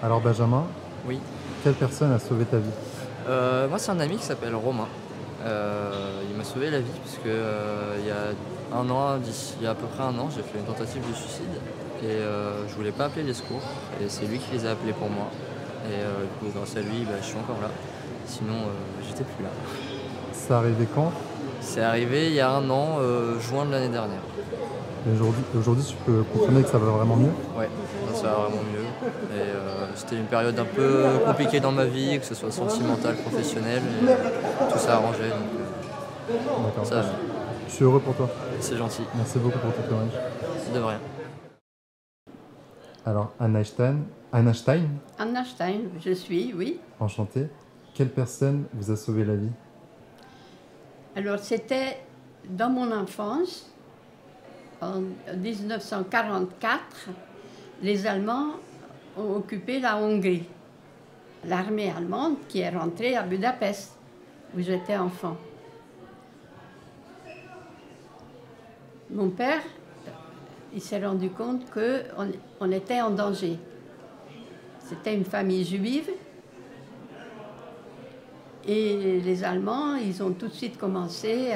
Alors Benjamin, Oui. quelle personne a sauvé ta vie? Moi, c'est un ami qui s'appelle Romain. Il m'a sauvé la vie parce que, il y a un an, il y a à peu près un an, j'ai fait une tentative de suicide et je voulais pas appeler les secours et c'est lui qui les a appelés pour moi et du coup, grâce à lui, je suis encore là. Sinon, j'étais plus là. C'est arrivé quand? C'est arrivé il y a un an, juin de l'année dernière. Et aujourd'hui, tu peux confirmer que ça va vraiment mieux? Ouais, là, ça va vraiment mieux et c'était une période un peu compliquée dans ma vie, que ce soit sentimentale, professionnelle et tout s'est arrangé donc D'accord. ça va. Je suis heureux pour toi. C'est gentil, Merci beaucoup pour ton témoignage. de rien. Alors, Einstein, Anna Stein, je suis, oui. enchanté. Quelle personne vous a sauvé la vie? Alors, c'était dans mon enfance, en 1944, les Allemands ont occupé la Hongrie. L'armée allemande qui est rentrée à Budapest, où j'étais enfant. Mon père, il s'est rendu compte qu'on était en danger. C'était une famille juive. Et les Allemands, ils ont tout de suite commencé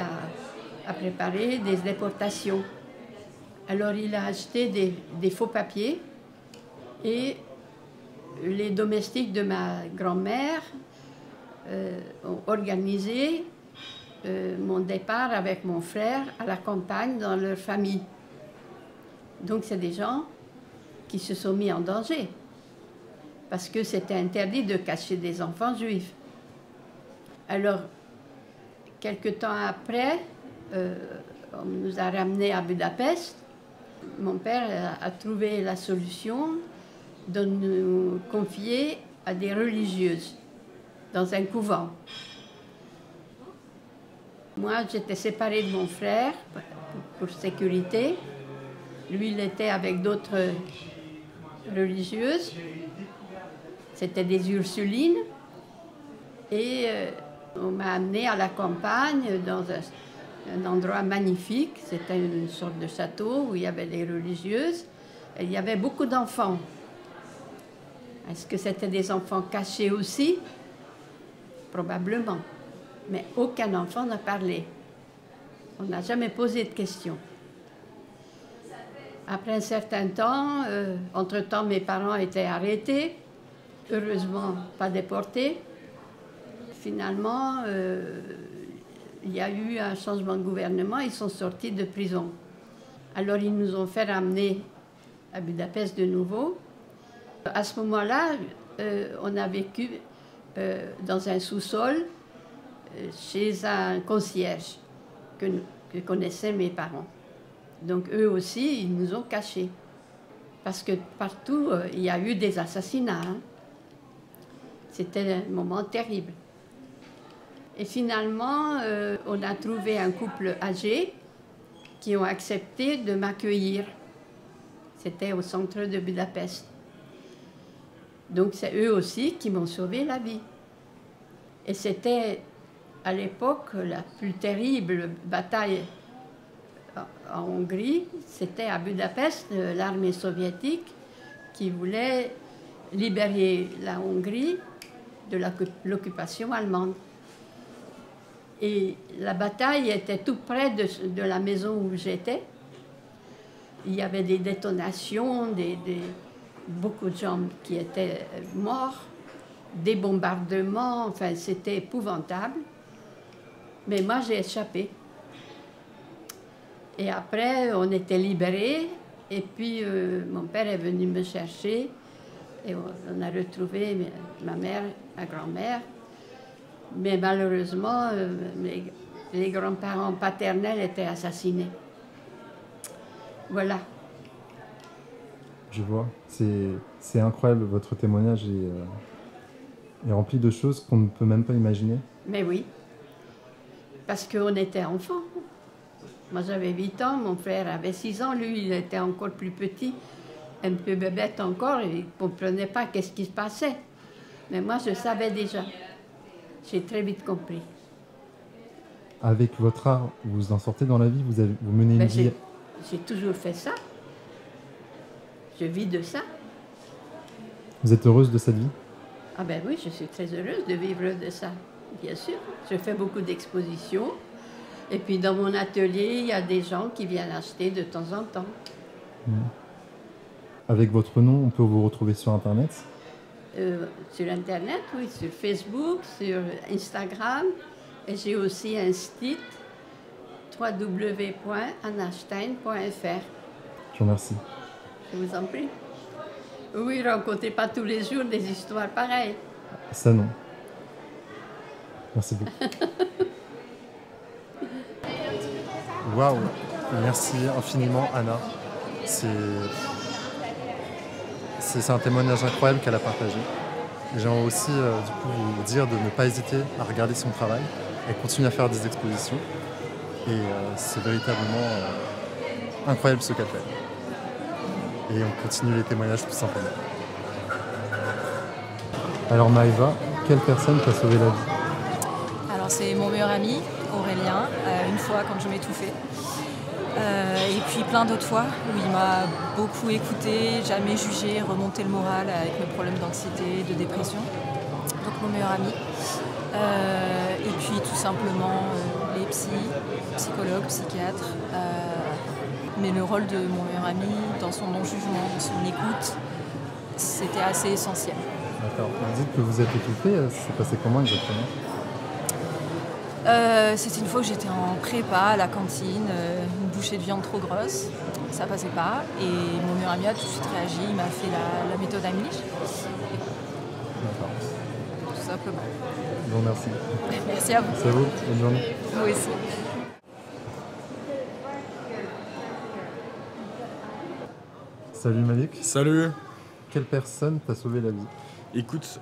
à préparer des déportations. Alors il a acheté des faux papiers et les domestiques de ma grand-mère ont organisé mon départ avec mon frère à la campagne dans leur famille. Donc c'est des gens qui se sont mis en danger parce que c'était interdit de cacher des enfants juifs. Alors, quelque temps après, on nous a ramenés à Budapest. Mon père a trouvé la solution de nous confier à des religieuses dans un couvent. Moi, j'étais séparée de mon frère pour sécurité. Lui, il était avec d'autres religieuses. C'était des Ursulines. Et on m'a amenée à la campagne dans un endroit magnifique. C'était une sorte de château où il y avait des religieuses. Et il y avait beaucoup d'enfants. Est-ce que c'était des enfants cachés aussi? Probablement. Mais aucun enfant n'a parlé. On n'a jamais posé de questions. Après un certain temps, entre-temps, mes parents étaient arrêtés. Heureusement, pas déportés. Finalement, il y a eu un changement de gouvernement, ils sont sortis de prison. Alors ils nous ont fait ramener à Budapest de nouveau. À ce moment-là, on a vécu dans un sous-sol chez un concierge que connaissaient mes parents. Donc eux aussi, ils nous ont cachés. Parce que partout, il y a eu des assassinats. Hein. C'était un moment terrible. Et finalement, on a trouvé un couple âgé qui ont accepté de m'accueillir. C'était au centre de Budapest. Donc c'est eux aussi qui m'ont sauvé la vie. Et c'était à l'époque la plus terrible bataille en Hongrie. C'était à Budapest, l'armée soviétique qui voulait libérer la Hongrie de l'occupation allemande. Et la bataille était tout près de la maison où j'étais. Il y avait des détonations, beaucoup de gens qui étaient morts, des bombardements, enfin c'était épouvantable. Mais moi j'ai échappé. Et après on était libérés et puis mon père est venu me chercher et on a retrouvé ma mère, ma grand-mère. Mais malheureusement, les grands-parents paternels étaient assassinés. Voilà. Je vois. C'est incroyable, votre témoignage est rempli de choses qu'on ne peut même pas imaginer. Mais oui, parce qu'on était enfants. Moi j'avais 8 ans, mon frère avait 6 ans, lui il était encore plus petit, un peu bébête encore, et il ne comprenait pas qu'est-ce qui se passait. Mais moi je savais déjà. J'ai très vite compris. Avec votre art, vous en sortez dans la vie, vous menez une vie. J'ai toujours fait ça. Je vis de ça. Vous êtes heureuse de cette vie? Ah ben oui, je suis très heureuse de vivre de ça, bien sûr. Je fais beaucoup d'expositions. Et puis dans mon atelier, il y a des gens qui viennent acheter de temps en temps. Avec votre nom, on peut vous retrouver sur Internet? Sur Internet, oui, sur Facebook, sur Instagram. Et j'ai aussi un site www.annastein.fr. Je vous remercie. Je vous en prie. Oui, rencontrez pas tous les jours des histoires pareilles. Ça non. Merci beaucoup. Waouh, merci infiniment Anna. C'est un témoignage incroyable qu'elle a partagé. J'aimerais aussi du coup vous dire de ne pas hésiter à regarder son travail. Elle continue à faire des expositions et c'est véritablement incroyable ce qu'elle fait. Et on continue les témoignages tout simplement. Alors Maëva, quelle personne t'a sauvé la vie? Alors c'est mon meilleur ami, Aurélien, une fois quand je m'étouffais. Et puis plein d'autres fois où il m'a beaucoup écouté, jamais jugé, remonté le moral avec mes problèmes d'anxiété, de dépression. Donc mon meilleur ami. Et puis tout simplement les psychologues, psychiatres. Mais le rôle de mon meilleur ami dans son non-jugement, dans son écoute, c'était assez essentiel. D'accord. Vous dites que vous êtes étouffée, c'est passé comment exactement? C'était une fois que j'étais en prépa à la cantine, une bouchée de viande trop grosse, ça passait pas. Et mon meilleur ami a tout de suite réagi, il m'a fait la méthode Heimlich. D'accord. Tout simplement. Je vous remercie. Merci à vous. C'est à vous, bonne journée. Vous aussi. Salut Malik. Salut. Quelle personne t'a sauvé la vie? Écoute,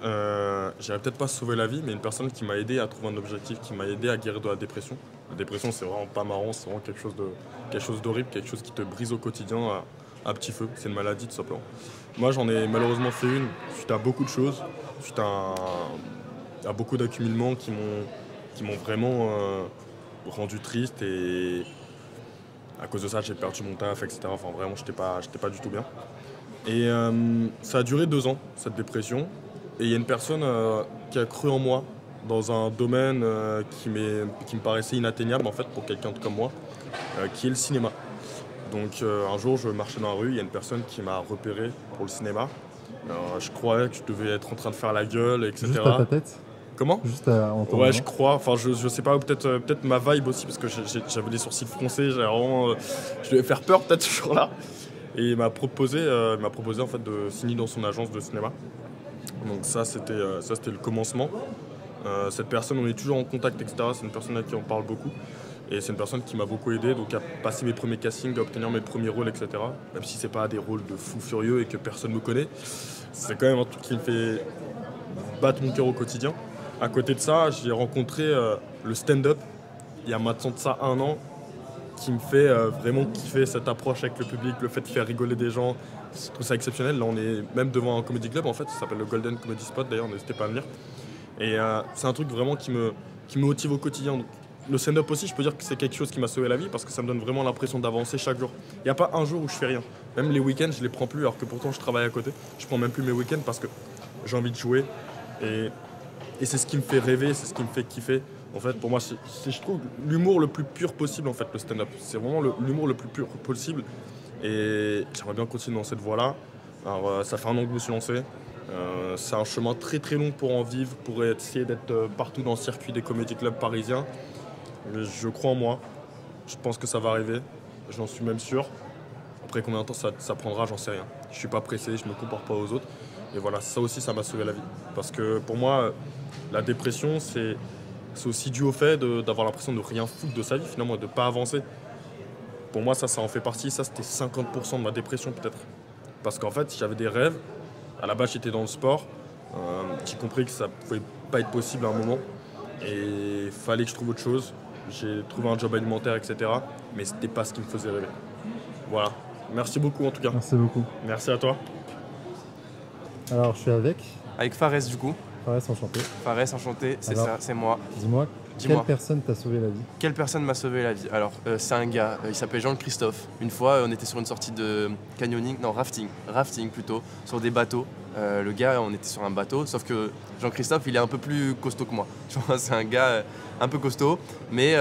j'irais peut-être pas sauver la vie, mais une personne qui m'a aidé à trouver un objectif, qui m'a aidé à guérir de la dépression. La dépression, c'est vraiment pas marrant, c'est vraiment quelque chose d'horrible, quelque chose qui te brise au quotidien à petit feu. C'est une maladie tout simplement. Moi, j'en ai malheureusement fait une suite à beaucoup de choses, suite à beaucoup d'accumulements qui m'ont vraiment rendu triste, et à cause de ça, j'ai perdu mon taf, etc. Enfin, vraiment, j'étais pas du tout bien. Et ça a duré 2 ans, cette dépression. Et il y a une personne qui a cru en moi dans un domaine qui me paraissait inatteignable en fait pour quelqu'un comme moi, qui est le cinéma. Donc un jour, je marchais dans la rue, il y a une personne qui m'a repéré pour le cinéma. Je croyais que je devais être en train de faire la gueule, etc. Juste à ta tête? Comment? Juste à entendre. Ouais, je crois. Enfin, je sais pas, peut-être ma vibe aussi, parce que j'avais des sourcils froncés, j'avais vraiment, je devais faire peur peut-être ce jour-là. Et il m'a proposé en fait de signer dans son agence de cinéma. Donc ça c'était le commencement. Cette personne, on est toujours en contact, etc. C'est une personne à qui on parle beaucoup. Et c'est une personne qui m'a beaucoup aidé, donc à passer mes premiers castings, à obtenir mes premiers rôles, etc. Même si c'est pas des rôles de fou furieux et que personne me connaît, c'est quand même un truc qui me fait battre mon cœur au quotidien. À côté de ça, j'ai rencontré le stand-up il y a maintenant de ça 1 an, qui me fait vraiment kiffer cette approche avec le public, le fait de faire rigoler des gens. Je trouve ça exceptionnel. Là, on est même devant un comedy club, en fait, ça s'appelle le Golden Comedy Spot, d'ailleurs, n'hésitez pas à venir. Et c'est un truc vraiment qui me motive au quotidien. Donc, le stand-up aussi, je peux dire que c'est quelque chose qui m'a sauvé la vie, parce que ça me donne vraiment l'impression d'avancer chaque jour. Il n'y a pas un jour où je fais rien. Même les week-ends, je les prends plus, alors que pourtant je travaille à côté. Je prends même plus mes week-ends parce que j'ai envie de jouer. Et c'est ce qui me fait rêver, c'est ce qui me fait kiffer. En fait, pour moi, c'est je trouve l'humour le plus pur possible, en fait, le stand-up. C'est vraiment l'humour le plus pur possible. Et j'aimerais bien continuer dans cette voie-là. Alors, ça fait 1 an que je me suis lancé. C'est un chemin très très long pour en vivre, pour essayer d'être partout dans le circuit des comédie clubs parisiens. Mais je crois en moi. Je pense que ça va arriver. J'en suis même sûr. Après combien de temps ça prendra, j'en sais rien. Je suis pas pressé, je me compare pas aux autres. Et voilà, ça aussi, ça m'a sauvé la vie. Parce que pour moi, la dépression, c'est aussi dû au fait d'avoir l'impression de rien foutre de sa vie, finalement, de ne pas avancer. Pour moi, ça en fait partie. Ça, c'était 50% de ma dépression, peut-être. Parce qu'en fait, j'avais des rêves. À la base, j'étais dans le sport. J'ai compris que ça pouvait pas être possible à un moment. Et il fallait que je trouve autre chose. J'ai trouvé un job alimentaire, etc. Mais c'était pas ce qui me faisait rêver. Voilà. Merci beaucoup, en tout cas. Merci beaucoup. Merci à toi. Alors, je suis avec Fares du coup. Fares, enchanté. Fares, enchanté, c'est Alors, ça, c'est moi. Dis-moi, quelle personne t'a sauvé la vie? Quelle personne m'a sauvé la vie? Alors, c'est un gars, il s'appelle Jean-Christophe. Une fois, on était sur une sortie de canyoning, non, rafting plutôt, sur des bateaux. Le gars, on était sur un bateau, sauf que Jean-Christophe, il est un peu plus costaud que moi. Tu vois, c'est un gars un peu costaud, mais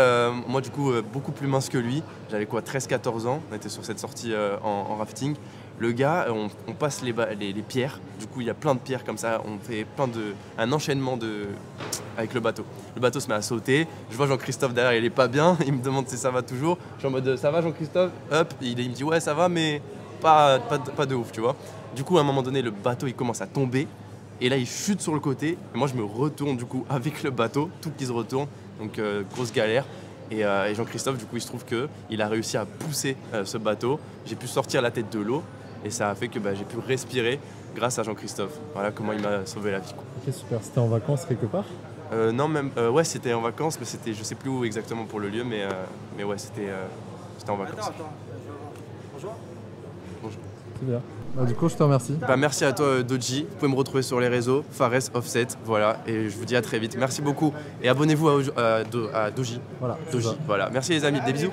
moi, du coup, beaucoup plus mince que lui. J'avais quoi, 13-14 ans, on était sur cette sortie en rafting. Le gars, on passe les pierres, du coup, il y a plein de pierres comme ça, on fait un enchaînement avec le bateau. Le bateau se met à sauter, je vois Jean-Christophe derrière, il est pas bien, il me demande si ça va toujours. Je suis en mode, ça va Jean-Christophe? Hop, il me dit, ouais, ça va, mais pas de ouf, tu vois. Du coup, à un moment donné, le bateau, il commence à tomber. Et là, il chute sur le côté. Et moi, je me retourne, du coup, avec le bateau. Tout qui se retourne. Donc, grosse galère. Et Jean-Christophe, du coup, il se trouve qu'il a réussi à pousser ce bateau. J'ai pu sortir la tête de l'eau. Et ça a fait que j'ai pu respirer grâce à Jean-Christophe. Voilà comment il m'a sauvé la vie, quoi. Ok, super. C'était en vacances quelque part? Non, même. Ouais, c'était en vacances. Mais c'était, je sais plus où exactement pour le lieu. Mais ouais, c'était en vacances. Bonjour. Bonjour. C'est bien. Du coup, je te remercie. Merci à toi, Doji. Vous pouvez me retrouver sur les réseaux, Fares Offset, voilà. Et je vous dis à très vite. Merci beaucoup. Et abonnez-vous à Doji. Voilà. Doji, voilà. Merci les amis, des bisous.